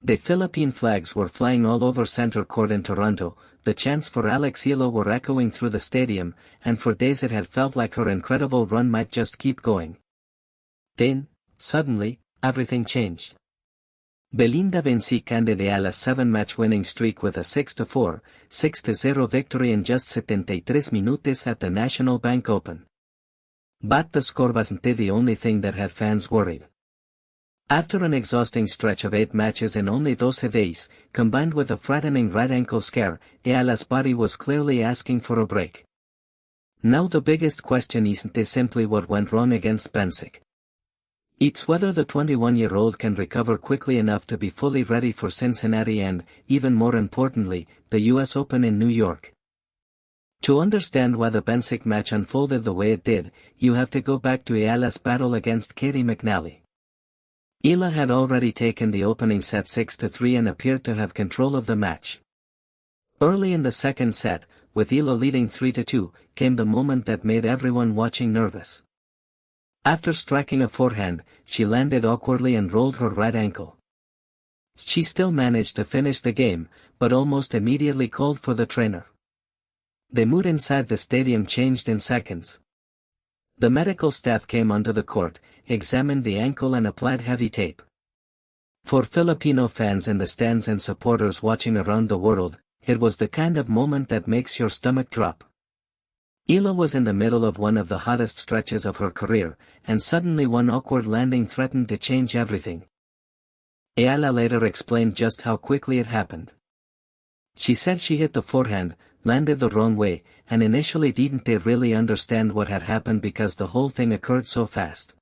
The Philippine flags were flying all over center court in Toronto, the chants for AIex Eala were echoing through the stadium, and for days it had felt like her incredible run might just keep going. Then, suddenly, everything changed. Belinda Bencic ended Eala's 7-match winning streak with a 6-4, 6-0 victory in just 73 minutes at the National Bank Open. But the score wasn't the only thing that had fans worried. After an exhausting stretch of 8 matches in only 12 days, combined with a frightening right ankle scare, Eala's body was clearly asking for a break. Now the biggest question isn't simply what went wrong against Bencic. It's whether the 21-year-old can recover quickly enough to be fully ready for Cincinnati and, even more importantly, the US Open in New York. To understand why the Bencic match unfolded the way it did, you have to go back to Eala's battle against Katie McNally. Eala had already taken the opening set 6-3 and appeared to have control of the match. Early in the second set, with Eala leading 3-2, came the moment that made everyone watching nervous. After striking a forehand, she landed awkwardly and rolled her right ankle. She still managed to finish the game, but almost immediately called for the trainer. The mood inside the stadium changed in seconds. The medical staff came onto the court, examined the ankle and applied heavy tape. For Filipino fans in the stands and supporters watching around the world, it was the kind of moment that makes your stomach drop. Eala was in the middle of one of the hottest stretches of her career, and suddenly one awkward landing threatened to change everything. Eala later explained just how quickly it happened. She said she hit the forehand, landed the wrong way, and initially didn't really understand what had happened because the whole thing occurred so fast.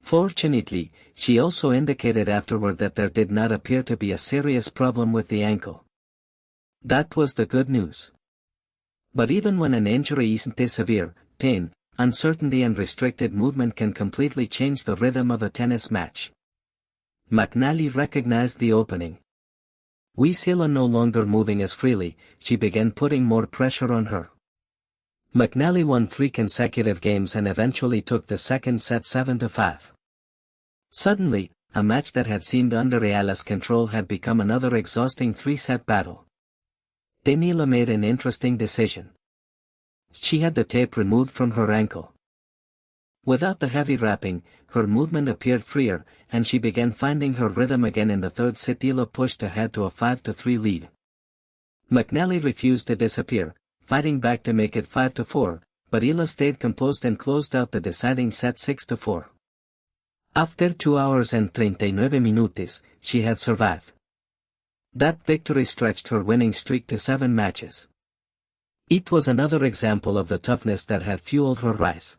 Fortunately, she also indicated afterward that there did not appear to be a serious problem with the ankle. That was the good news. But even when an injury isn't severe, pain, uncertainty and restricted movement can completely change the rhythm of a tennis match. McNally recognized the opening. With Eala no longer moving as freely, she began putting more pressure on her. McNally won 3 consecutive games and eventually took the second set 7-5. Suddenly, a match that had seemed under Eala's control had become another exhausting 3-set battle. Then Eala made an interesting decision. She had the tape removed from her ankle. Without the heavy wrapping, her movement appeared freer, and she began finding her rhythm again. In the third set Eala pushed ahead to a 5-3 lead. McNally refused to disappear, fighting back to make it 5-4, but Eala stayed composed and closed out the deciding set 6-4. After 2 hours and 39 minutes, she had survived. That victory stretched her winning streak to 7 matches. It was another example of the toughness that had fueled her rise.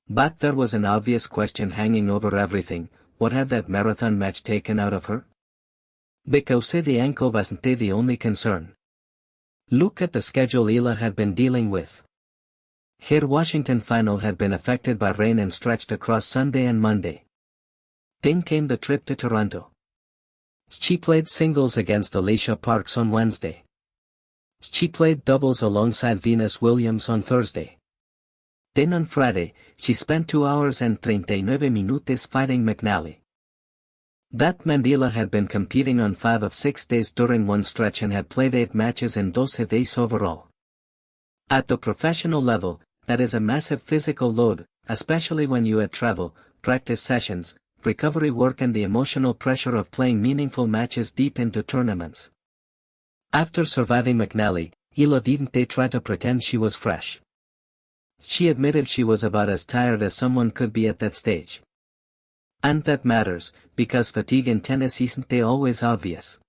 But there was an obvious question hanging over everything: what had that marathon match taken out of her? Because the ankle wasn't the only concern. Look at the schedule Eala had been dealing with. Her Washington final had been affected by rain and stretched across Sunday and Monday. Then came the trip to Toronto. She played singles against Alicia Parks on Wednesday. She played doubles alongside Venus Williams on Thursday. Then on Friday, she spent 2 hours and 39 minutes fighting McNally. That meant Eala had been competing on 5 of 6 days during one stretch and had played 8 matches in 12 days overall. At the professional level, that is a massive physical load, especially when you add travel, practice sessions, recovery work and the emotional pressure of playing meaningful matches deep into tournaments. After surviving McNally, Eala didn't try to pretend she was fresh. She admitted she was about as tired as someone could be at that stage. And that matters, because fatigue in tennis isn't always obvious.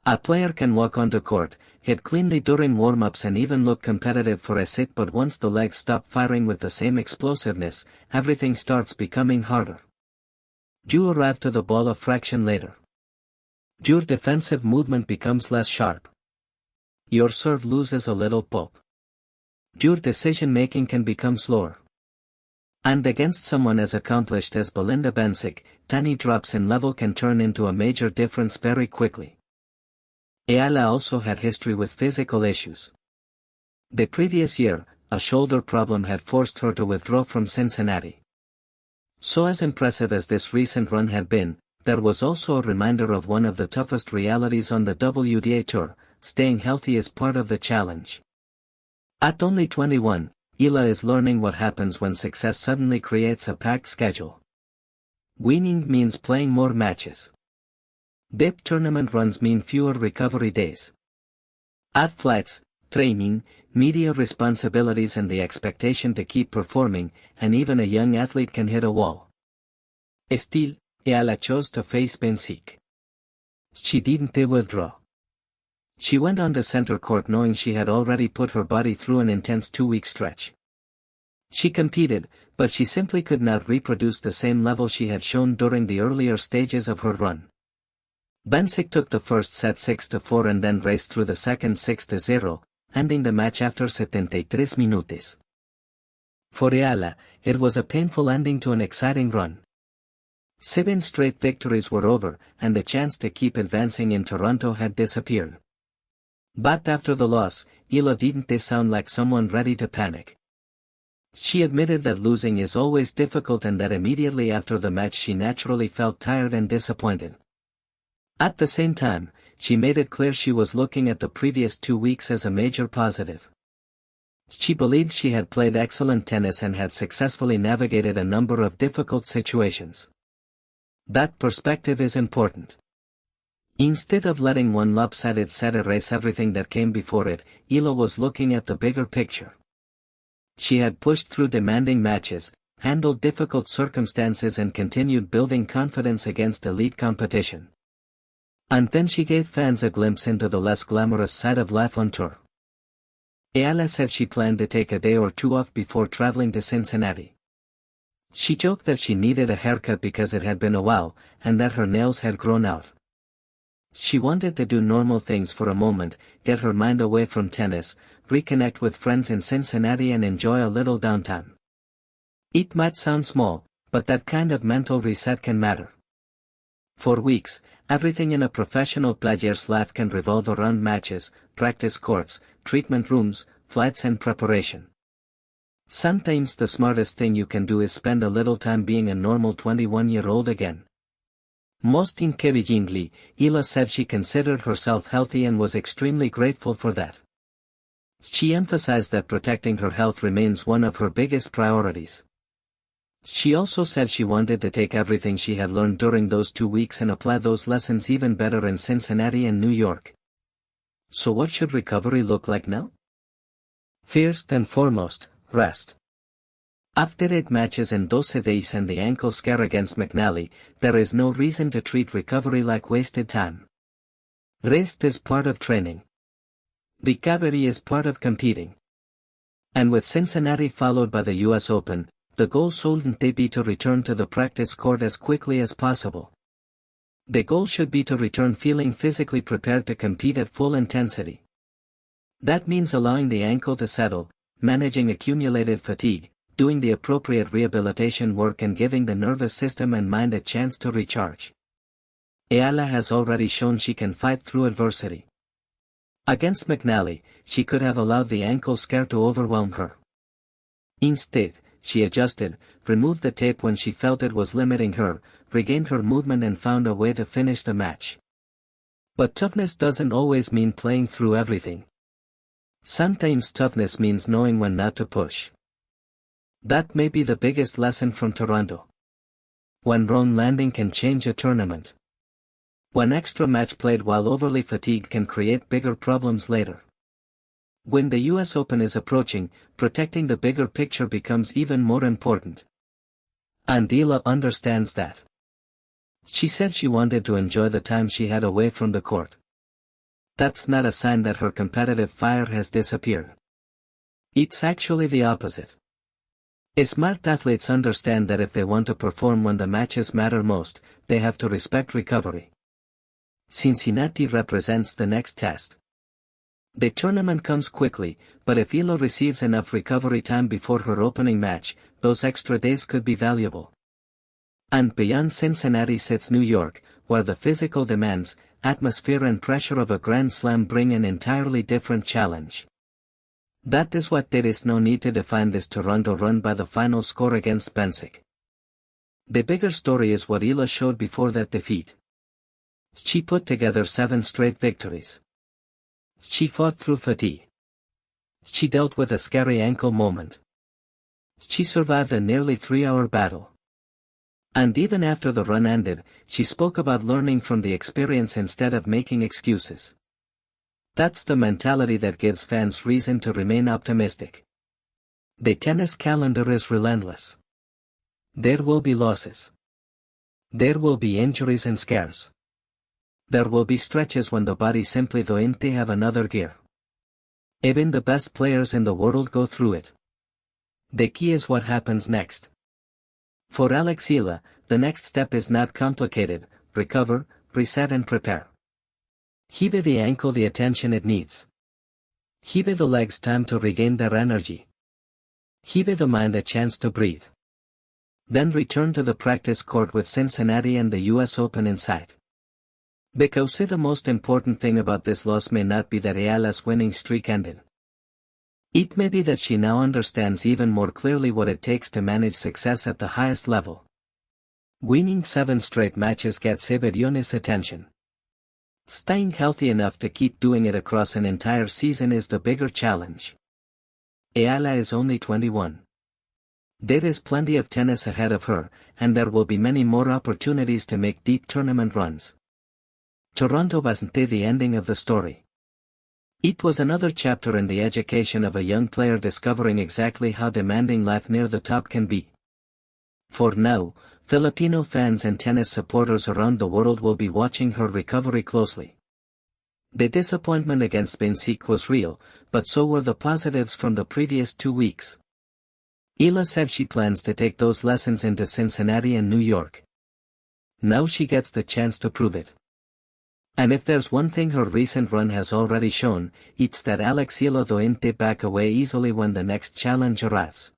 A player can walk onto court, hit cleanly during warm-ups and even look competitive for a set, but once the legs stop firing with the same explosiveness, everything starts becoming harder. You arrive to the ball a fraction later. Your defensive movement becomes less sharp. Your serve loses a little pop. Your decision-making can become slower. And against someone as accomplished as Belinda Bencic, tiny drops in level can turn into a major difference very quickly. Eala also had history with physical issues. The previous year, a shoulder problem had forced her to withdraw from Cincinnati. So as impressive as this recent run had been, there was also a reminder of one of the toughest realities on the WTA Tour: staying healthy is part of the challenge. At only 21, Eala is learning what happens when success suddenly creates a packed schedule. Winning means playing more matches. Deep tournament runs mean fewer recovery days. Add flights, training, media responsibilities and the expectation to keep performing, and even a young athlete can hit a wall. Still, Eala chose to face Bencic. She didn't withdraw. She went on to center court knowing she had already put her body through an intense 2-week stretch. She competed, but she simply could not reproduce the same level she had shown during the earlier stages of her run. Bencic took the first set 6-4 and then raced through the second 6-0, ending the match after 73 minutes. For Eala, it was a painful ending to an exciting run. 7 straight victories were over, and the chance to keep advancing in Toronto had disappeared. But after the loss, Eala didn't sound like someone ready to panic. She admitted that losing is always difficult and that immediately after the match she naturally felt tired and disappointed. At the same time, she made it clear she was looking at the previous 2 weeks as a major positive. She believed she had played excellent tennis and had successfully navigated a number of difficult situations. That perspective is important. Instead of letting one lopsided set erase everything that came before it, Eala was looking at the bigger picture. She had pushed through demanding matches, handled difficult circumstances and continued building confidence against elite competition. And then she gave fans a glimpse into the less glamorous side of life on tour. Eala said she planned to take a day or two off before traveling to Cincinnati. She joked that she needed a haircut because it had been a while, and that her nails had grown out. She wanted to do normal things for a moment, get her mind away from tennis, reconnect with friends in Cincinnati and enjoy a little downtime. It might sound small, but that kind of mental reset can matter. For weeks, everything in a professional player's life can revolve around matches, practice courts, treatment rooms, flights and preparation. Sometimes the smartest thing you can do is spend a little time being a normal 21-year-old again. Most encouragingly, Eala said she considered herself healthy and was extremely grateful for that. She emphasized that protecting her health remains one of her biggest priorities. She also said she wanted to take everything she had learned during those 2 weeks and apply those lessons even better in Cincinnati and New York. So what should recovery look like now? First and foremost, rest. After 8 matches in 12 days and the ankle scare against McNally, there is no reason to treat recovery like wasted time. Rest is part of training. Recovery is part of competing. And with Cincinnati followed by the US Open, the goal shouldn't be to return to the practice court as quickly as possible. The goal should be to return feeling physically prepared to compete at full intensity. That means allowing the ankle to settle, managing accumulated fatigue, doing the appropriate rehabilitation work and giving the nervous system and mind a chance to recharge. Eala has already shown she can fight through adversity. Against McNally, she could have allowed the ankle scare to overwhelm her. Instead, she adjusted, removed the tape when she felt it was limiting her, regained her movement and found a way to finish the match. But toughness doesn't always mean playing through everything. Sometimes toughness means knowing when not to push. That may be the biggest lesson from Toronto. One wrong landing can change a tournament. One extra match played while overly fatigued can create bigger problems later. When the US Open is approaching, protecting the bigger picture becomes even more important. And Eala understands that. She said she wanted to enjoy the time she had away from the court. That's not a sign that her competitive fire has disappeared. It's actually the opposite. Smart athletes understand that if they want to perform when the matches matter most, they have to respect recovery. Cincinnati represents the next test. The tournament comes quickly, but if Eala receives enough recovery time before her opening match, those extra days could be valuable. And beyond Cincinnati sits New York, where the physical demands, atmosphere and pressure of a Grand Slam bring an entirely different challenge. That is what there is no need to define this Toronto run by the final score against Bencic. The bigger story is what Eala showed before that defeat. She put together 7 straight victories. She fought through fatigue. She dealt with a scary ankle moment. She survived a nearly 3-hour battle. And even after the run ended, she spoke about learning from the experience instead of making excuses. That's the mentality that gives fans reason to remain optimistic. The tennis calendar is relentless. There will be losses. There will be injuries and scares. There will be stretches when the body simply doesn't have another gear. Even the best players in the world go through it. The key is what happens next. For AIex Eala, the next step is not complicated: recover, reset and prepare. Give the ankle the attention it needs. Give the legs time to regain their energy. Give the mind a chance to breathe. Then return to the practice court with Cincinnati and the US Open in sight. Because the most important thing about this loss may not be that Eala's winning streak ended. It may be that she now understands even more clearly what it takes to manage success at the highest level. Winning 7 straight matches gets everyone's attention. Staying healthy enough to keep doing it across an entire season is the bigger challenge. Eala is only 21. There is plenty of tennis ahead of her, and there will be many more opportunities to make deep tournament runs. Toronto wasn't the ending of the story. It was another chapter in the education of a young player discovering exactly how demanding life near the top can be. For now, Filipino fans and tennis supporters around the world will be watching her recovery closely. The disappointment against Bencic was real, but so were the positives from the previous 2 weeks. Eala said she plans to take those lessons into Cincinnati and New York. Now she gets the chance to prove it. And if there's one thing her recent run has already shown, it's that AIex Eala doesn't back away easily when the next challenge arrives.